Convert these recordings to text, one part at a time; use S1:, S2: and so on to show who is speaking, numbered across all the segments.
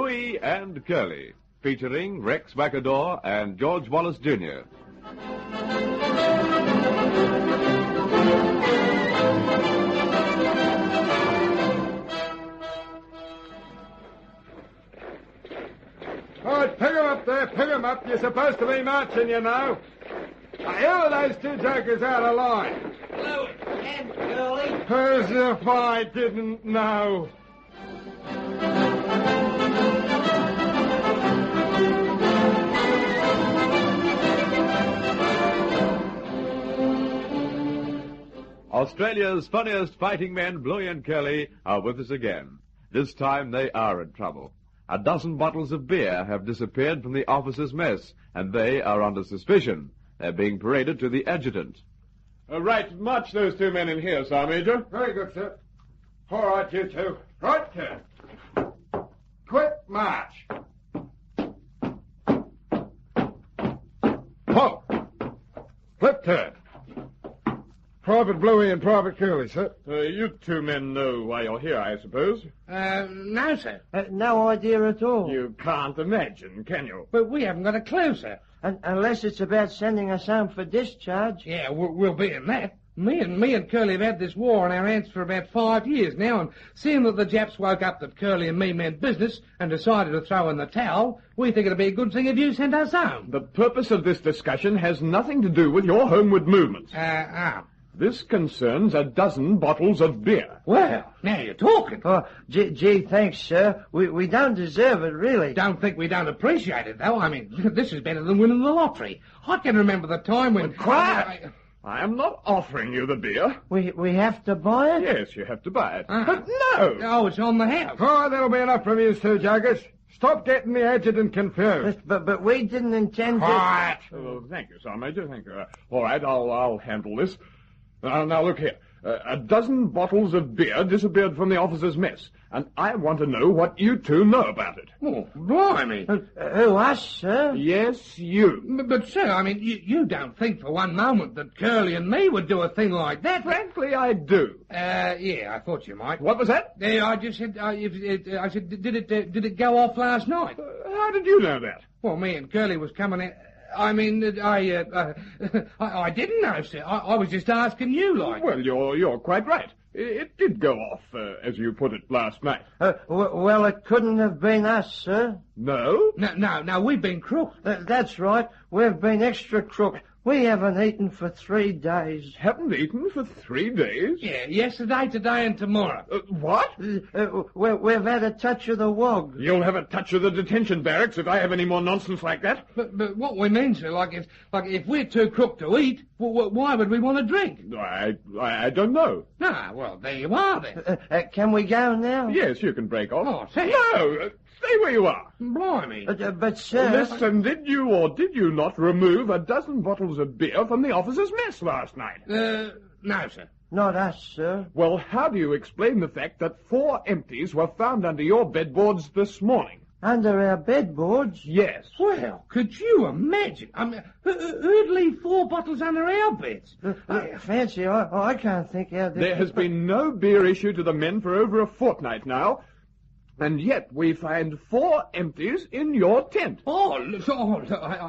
S1: Bluey and Curley, featuring Rex Macador and George Wallace Jr.
S2: All right, pick 'em up there, pick 'em up. You're supposed to be marching, you know. Now, who are those two jokers out of line?
S3: Bluey and Curley.
S2: As if I didn't know.
S1: Australia's funniest fighting men, Bluey and Curley, are with us again. This time they are in trouble. A dozen bottles of beer have disappeared from the officers' mess, and they are under suspicion. They're being paraded to the adjutant.
S2: Right, march those two men in here, Sergeant Major. Very good, sir. All right, you two. Right there. Quick march. Halt. Flip turn. Private Bluey and Private Curley, sir. You two men know why you're here, I suppose.
S3: No, sir.
S4: No idea at all.
S2: You can't imagine, can you?
S3: But we haven't got a clue, sir.
S4: Unless it's about sending us home for discharge.
S3: Yeah, we'll be in that. Me and Curley have had this war on our hands for about 5 years now, and seeing that the Japs woke up that Curley and me meant business and decided to throw in the towel, we think it'd be a good thing if you sent us home.
S2: The purpose of this discussion has nothing to do with your homeward movements. This concerns a dozen bottles of beer.
S3: Well, now you're talking.
S4: Oh, gee, thanks, sir. We don't deserve it, really.
S3: Don't think we don't appreciate it, though. I mean, this is better than winning the lottery. I can remember the time when...
S2: Quiet! I am not offering you the beer.
S4: We have to buy it?
S2: Yes, you have to buy it. But no!
S3: Oh, it's on the house.
S2: Oh, that'll be enough from you two, Jokers. Stop getting the adjutant confused.
S4: But we didn't intend to...
S2: Quiet! Thank you, Sergeant Major, thank you. All right, I'll handle this. Now, look here. A dozen bottles of beer disappeared from the officers' mess, and I want to know what you two know about it.
S3: Oh, blimey.
S4: Who, us, sir?
S2: Yes, you.
S3: But sir, I mean, you don't think for one moment that Curley and me would do a thing like that?
S2: Frankly, I do.
S3: Yeah, I thought you might.
S2: What was that?
S3: I just said, I said, did it go off last night?
S2: How did you know that?
S3: Well, me and Curley was coming in... I mean, I didn't know, sir. I was just asking you, like.
S2: Well, you're quite right. It did go off, as you put it, last night.
S4: Well, it couldn't have been us, sir.
S2: No?
S3: No, we've been crook.
S4: That's right. We've been extra crook. We haven't eaten for 3 days.
S2: Haven't eaten for 3 days?
S3: Yeah, yesterday, today, and tomorrow.
S2: What?
S4: We've had a touch of the wog.
S2: You'll have a touch of the detention barracks if I have any more nonsense like that.
S3: But what we mean, sir, if we're too crook to eat, why would we want to drink?
S2: I don't know.
S3: Ah, well, there you are, then.
S4: Can we go now?
S2: Yes, you can break off.
S3: Oh, say.
S2: No! Stay where you are.
S3: Blimey.
S4: But sir...
S2: Listen, did you or did you not remove a dozen bottles of beer from the officers' mess last night?
S3: No, sir.
S4: Not us, sir.
S2: Well, how do you explain the fact that 4 empties were found under your bedboards this morning?
S4: Under our bedboards?
S2: Yes.
S3: Well, could you imagine? I mean, who'd leave 4 bottles under our beds?
S4: Fancy, I can't think how this...
S2: There has been no beer issued to the men for over a fortnight now, and yet we find 4 empties in your tent.
S3: Oh,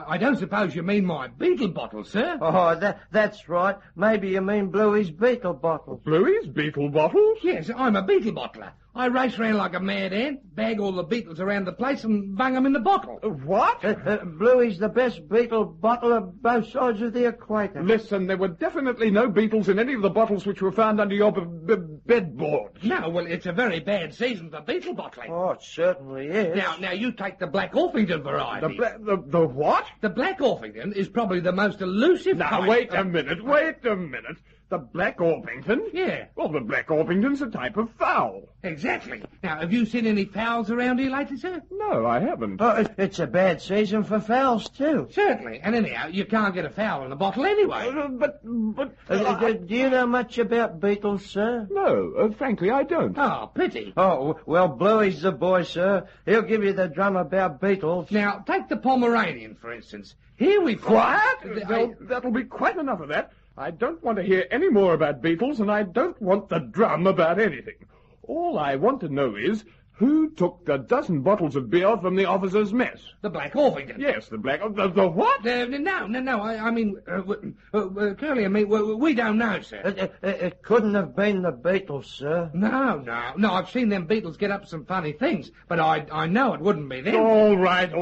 S3: I don't suppose you mean my beetle bottle, sir?
S4: Oh, that's right. Maybe you mean Bluey's beetle bottle.
S2: Bluey's beetle bottles?
S3: Yes, I'm a beetle bottler. I race around like a mad ant, bag all the beetles around the place and bang them in the bottle.
S2: What?
S4: Bluey's the best beetle bottler both sides of the equator.
S2: Listen, there were definitely no beetles in any of the bottles which were found under your bedboards.
S3: No, well, it's a very bad season for beetle bottling.
S4: Oh, it certainly is.
S3: Now you take the Black Orpington variety.
S2: The what?
S3: The Black Orpington is probably the most elusive
S2: Now, wait a minute. The Black Orpington?
S3: Yeah.
S2: Well, the Black Orpington's a type of fowl.
S3: Exactly. Now, have you seen any fowls around here lately, sir?
S2: No, I haven't.
S4: Oh, it's a bad season for fowls, too.
S3: Certainly. And anyhow, you can't get a fowl in a bottle anyway.
S4: Do you know much about beetles, sir?
S2: No, frankly, I don't.
S3: Oh, pity.
S4: Oh, well, Bluey's the boy, sir. He'll give you the drum about beetles.
S3: Now, take the Pomeranian, for instance. Here we
S2: find... That'll be quite enough of that. I don't want to hear any more about beetles, and I don't want the drum about anything. All I want to know is, Who took the dozen bottles of beer from the officers' mess?
S3: The Black Orpington.
S2: Yes, the black... The what?
S3: No. I mean, Curly and me, we don't know, sir.
S4: It couldn't have been the Beatles, sir.
S3: No. I've seen them Beatles get up some funny things, but I know it wouldn't be them.
S2: All right.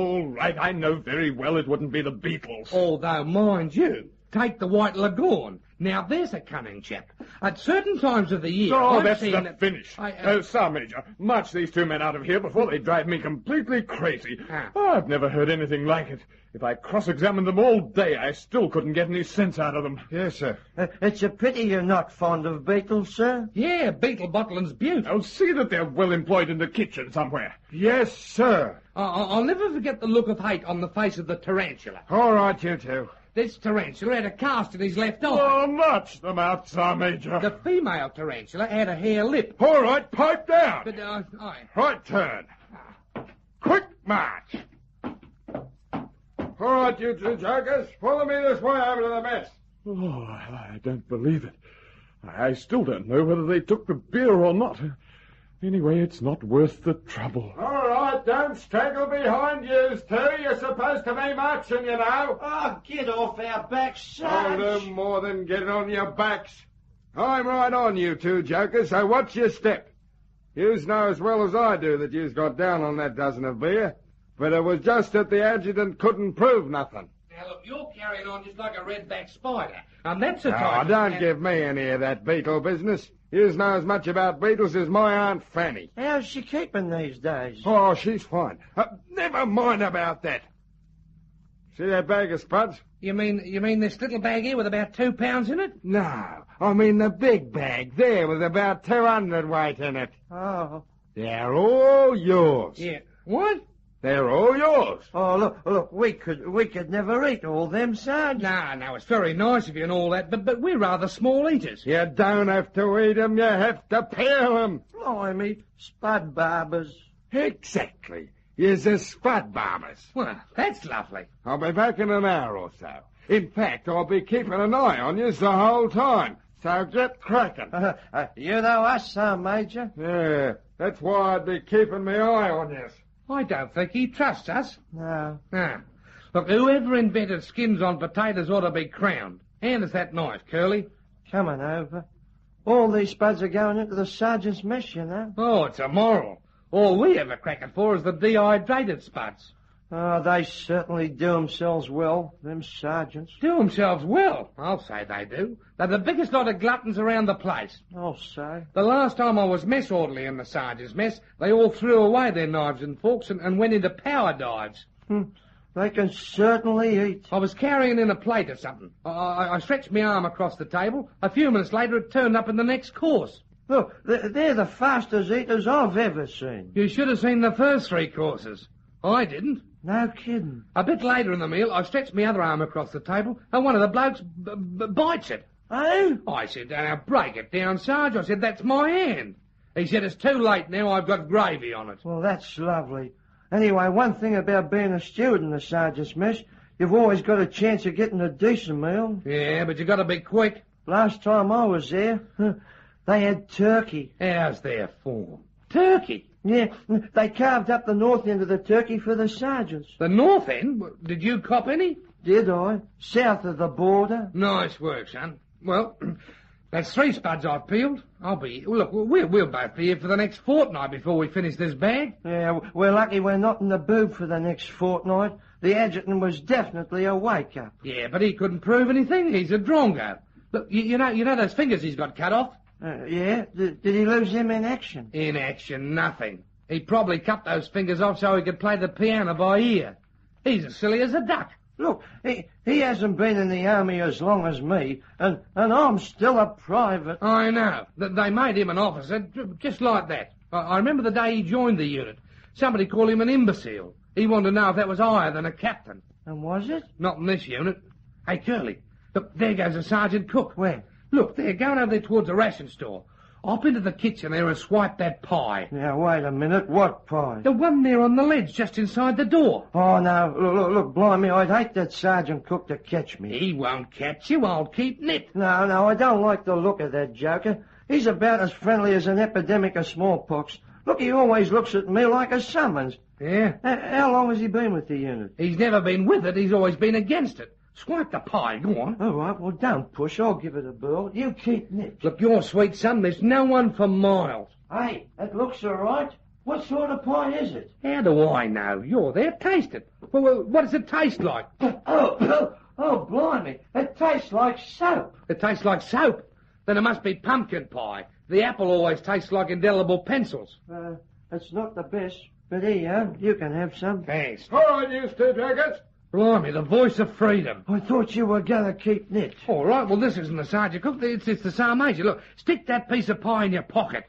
S2: I know very well it wouldn't be the Beatles.
S3: Although, mind you, take the White Lagoon. Now, there's a cunning chap. At certain times of the year...
S2: Oh,
S3: I've
S2: that's
S3: seen
S2: the finish. Sergeant Major, march these two men out of here before they drive me completely crazy. I've never heard anything like it. If I cross-examined them all day, I still couldn't get any sense out of them.
S1: Yes, sir.
S4: It's a pity you're not fond of Beatles, sir.
S3: Yeah, Beetle Bottlin's beaut.
S2: I'll see that they're well employed in the kitchen somewhere.
S1: Yes, sir.
S3: I'll never forget the look of hate on the face of the tarantula.
S1: All right, you two.
S3: This tarantula had a cast in his left eye.
S2: Oh, march them out, Sergeant Major.
S3: The female tarantula had a hair lip.
S1: All right, pipe down.
S3: But,
S1: Right turn. Quick march. All right, you two jokers, follow me this way over to the mess.
S2: Oh, I don't believe it. I still don't know whether they took the beer or not. Anyway, it's not worth the trouble.
S1: All right, don't straggle behind yous two. You're supposed to be marching, you know.
S4: Oh, get off our backs,
S1: Oh,
S4: Sarge.
S1: no more than get on your backs. I'm right on you two jokers, so watch your step. Yous know as well as I do that yous got down on that dozen of beer, but it was just that the adjutant couldn't prove nothing.
S3: Now, look, you're carrying on just like a redback spider, and that's the
S1: Oh,
S3: type...
S1: don't give me any of that beetle business. Yous know as much about beetles as my Aunt Fanny.
S4: How's she keeping these days?
S1: Oh, she's fine. Never mind about that. See that bag of spuds?
S3: You mean this little bag here with about 2 pounds in it?
S1: No, I mean the big bag there with about 200 weight in it.
S4: Oh.
S1: They're all yours.
S3: Yeah. What?
S1: They're all yours.
S4: Oh, look, we could never eat all them, Sarge.
S3: No, it's very nice of you and all that, but we're rather small eaters.
S1: You don't have to eat 'em, you have to peel 'em.
S4: Blimey, spud barbers.
S1: Exactly. You're the spud barbers.
S3: Well, that's lovely.
S1: I'll be back in an hour or so. In fact, I'll be keeping an eye on you the whole time. So get cracking.
S4: You know us, Major.
S1: Yeah, that's why I'd be keeping my eye on you.
S3: I don't think he trusts us.
S4: No.
S3: Look, whoever invented skins on potatoes ought to be crowned. Hand us that knife, Curly.
S4: Coming over. All these spuds are going into the sergeant's mess, you know.
S3: Oh, it's immoral. All we ever crack it for is the dehydrated spuds.
S4: Oh, they certainly do themselves well, them sergeants.
S3: Do themselves well. I'll say they do. They're the biggest lot of gluttons around the place.
S4: I'll say.
S3: The last time I was mess orderly in the sergeant's mess, they all threw away their knives and forks and went into power dives.
S4: They can certainly eat.
S3: I was carrying in a plate or something. I stretched my arm across the table. A few minutes later, it turned up in the next course.
S4: Look, they're the fastest eaters I've ever seen.
S3: You should have seen the first 3 courses. I didn't.
S4: No kidding.
S3: A bit later in the meal, I stretched my other arm across the table, and one of the blokes bites it.
S4: Oh?
S3: I said, now break it down, Sarge. I said, that's my hand. He said, it's too late now, I've got gravy on it.
S4: Well, that's lovely. Anyway, one thing about being a steward in the sergeant's mess, you've always got a chance of getting a decent meal.
S3: Yeah, but you got to be quick.
S4: Last time I was there, they had turkey.
S3: How's their form? Turkey?
S4: Yeah, they carved up the north end of the turkey for the sergeants.
S3: The north end? Did you cop any?
S4: Did I? South of the border.
S3: Nice work, son. Well, that's 3 spuds I've peeled. Look, we'll both be here for the next fortnight before we finish this bag.
S4: Yeah, we're lucky we're not in the boob for the next fortnight. The adjutant was definitely a wake-up.
S3: Yeah, but he couldn't prove anything. He's a drongo. Look, you know those fingers he's got cut off?
S4: Yeah? Did he lose them in action?
S3: In action, nothing. He probably cut those fingers off so he could play the piano by ear. He's as silly as a duck.
S4: Look, he hasn't been in the army as long as me, and I'm still a private.
S3: I know. They made him an officer just like that. I remember the day he joined the unit. Somebody called him an imbecile. He wanted to know if that was higher than a captain.
S4: And was it?
S3: Not in this unit. Hey, Curly, look, there goes a sergeant cook.
S4: Where?
S3: Look, they're going over there towards the ration store. Hop into the kitchen there and swipe that pie.
S4: Now, wait a minute. What pie?
S3: The one there on the ledge just inside the door.
S4: Oh, now, look, blimey, I'd hate that sergeant cook to catch me.
S3: He won't catch you. I'll keep nip.
S4: No, I don't like the look of that joker. He's about as friendly as an epidemic of smallpox. Look, he always looks at me like a summons.
S3: Yeah?
S4: How long has he been with the unit?
S3: He's never been with it, he's always been against it. Swipe the pie, go on.
S4: All right, well, don't push. I'll give it a whirl. You keep Nick.
S3: Look, your sweet son, there's no one for miles.
S4: Hey, it looks all right. What sort of pie is it?
S3: How do I know? You're there, taste it. Well, what does it taste like?
S4: Oh, blimey. It tastes like soap.
S3: It tastes like soap. Then it must be pumpkin pie. The apple always tastes like indelible pencils.
S4: It's not the best, but here you are. You can have some.
S3: Thanks.
S2: All right, you stewjackets.
S3: Blimey, the voice of freedom.
S4: I thought you were going to keep Nick.
S3: All right, well, this isn't the Sergeant Cook. It's the Sergeant Major. Look, stick that piece of pie in your pocket.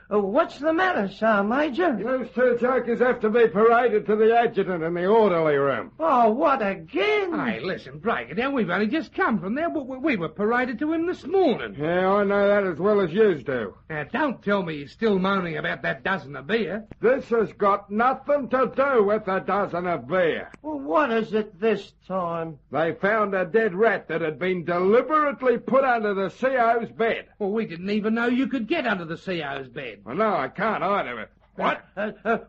S4: What's the matter, Sergeant Major?
S2: Those two jokers have to be paraded to the adjutant in the orderly room.
S4: Oh, what again?
S3: Hey, listen, break it down. We've only just come from there. We were paraded to him this morning.
S2: Yeah, I know that as well as yous do.
S3: Now, don't tell me you're still moaning about that dozen of beer.
S2: This has got nothing to do with a dozen of beer.
S4: Well, what is it this time?
S2: They found a dead rat that had been deliberately put under the CO's bed.
S3: Well, we didn't even know you could get under the CO's bed.
S2: Well, no, I can't either. What?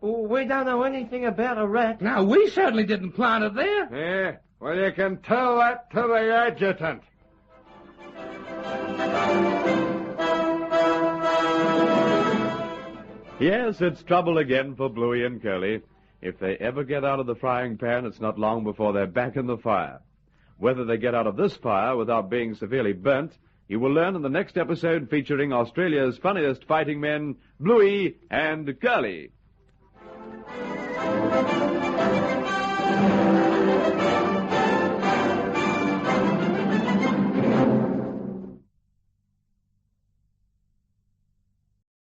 S4: We don't know anything about a rat.
S3: No, we certainly didn't plant it there.
S2: Yeah, well, you can tell that to the adjutant.
S1: Yes, it's trouble again for Bluey and Curly. If they ever get out of the frying pan, it's not long before they're back in the fire. Whether they get out of this fire without being severely burnt, you will learn in the next episode featuring Australia's funniest fighting men, Bluey and Curly.